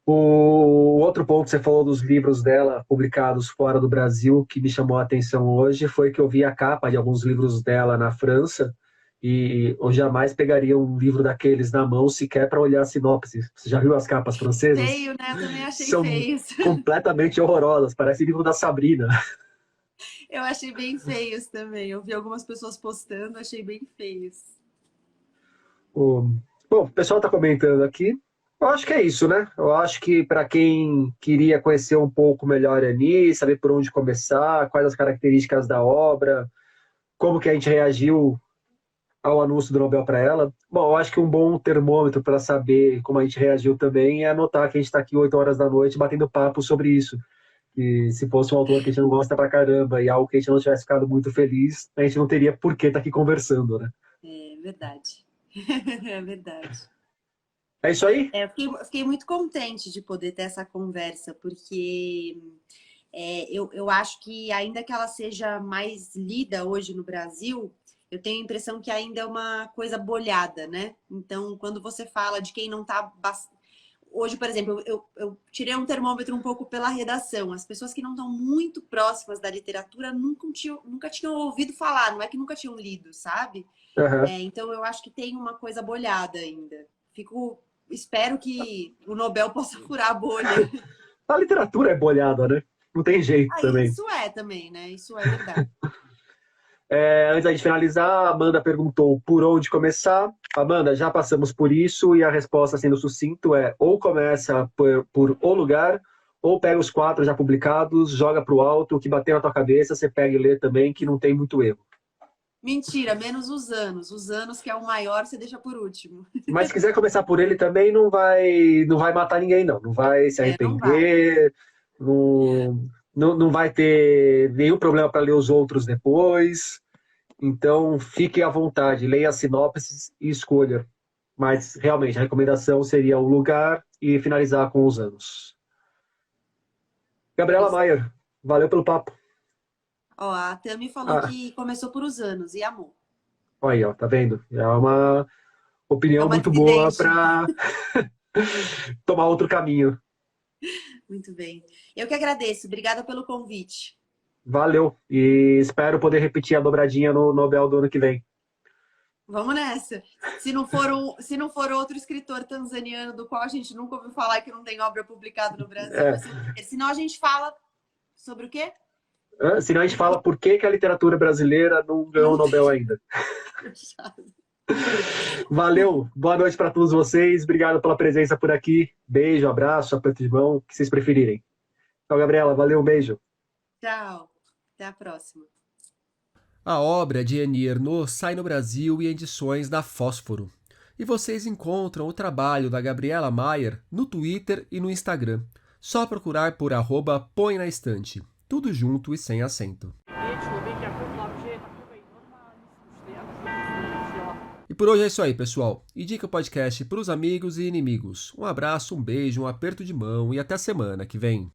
O outro ponto que você falou dos livros dela publicados fora do Brasil, que me chamou a atenção hoje, foi que eu vi a capa de alguns livros dela na França e eu jamais pegaria um livro daqueles na mão sequer para olhar a sinopse. Você já viu as capas francesas? Feio, né? Eu também achei São feio. completamente horrorosas, parece livro da Sabrina. Eu achei bem feios também. Eu vi algumas pessoas postando, achei bem feios. Bom, o pessoal está comentando aqui. Eu acho que é isso, né? Eu acho que para quem queria conhecer um pouco melhor a Ani, saber por onde começar, quais as características da obra, como que a gente reagiu ao anúncio do Nobel para ela. Bom, eu acho que um bom termômetro para saber como a gente reagiu também é anotar que a gente está aqui 8 horas da noite batendo papo sobre isso. E se fosse um autor que a gente não gosta pra caramba e algo que a gente não tivesse ficado muito feliz, a gente não teria por que estar aqui conversando, né? É verdade. É verdade. É isso aí? Eu fiquei muito contente de poder ter essa conversa, porque eu acho que ainda que ela seja mais lida hoje no Brasil, eu tenho a impressão que ainda é uma coisa bolhada, né? Então, quando você fala de quem não está... Hoje, por exemplo, eu tirei um termômetro um pouco pela redação. As pessoas que não estão muito próximas da literatura nunca tinham ouvido falar, não é que nunca tinham lido, sabe? Uhum. Então, eu acho que tem uma coisa bolhada ainda. Espero que o Nobel possa furar a bolha. A literatura é bolhada, né? Não tem jeito também. Isso é também, né? Isso é verdade. Antes da gente finalizar, a Amanda perguntou por onde começar. Amanda, já passamos por isso e a resposta, sendo sucinto, é ou começa por o lugar, ou pega os 4 já publicados, joga para o alto, o que bater na tua cabeça, você pega e lê também, que não tem muito erro. Mentira, menos os anos. Os anos, que é o maior, você deixa por último. Mas se quiser começar por ele também, não vai matar ninguém, não. Não vai se Não vai. arrepender, não vai ter nenhum problema para ler os outros depois. Então, fique à vontade, leia as sinopses e escolha. Mas, realmente, a recomendação seria o lugar e finalizar com os anos. Gabriela Maier, valeu pelo papo. Ó, a Tami falou que começou por os anos e amou. Aí, ó, tá vendo? É uma É opinião uma muito boa dissidente. para tomar outro caminho. Muito bem. Eu que agradeço. Obrigada pelo convite. Valeu. E espero poder repetir a dobradinha no Nobel do ano que vem. Vamos nessa. Se não for outro escritor tanzaniano do qual a gente nunca ouviu falar, que não tem obra publicada no Brasil, vai ser o primeiro. Senão a gente fala sobre o quê? Senão a gente fala por que a literatura brasileira não ganhou o Nobel ainda. Valeu. Boa noite para todos vocês. Obrigado pela presença por aqui. Beijo, abraço, aperto de mão, o que vocês preferirem. Tchau, Gabriela. Valeu, um beijo. Tchau. Até a próxima. A obra de Annie Ernaux sai no Brasil em edições da Fósforo. E vocês encontram o trabalho da Gabriela Maier no Twitter e no Instagram. Só procurar por @põe na estante. Tudo junto e sem acento. E por hoje é isso aí, pessoal. Indica o podcast para os amigos e inimigos. Um abraço, um beijo, um aperto de mão e até a semana que vem.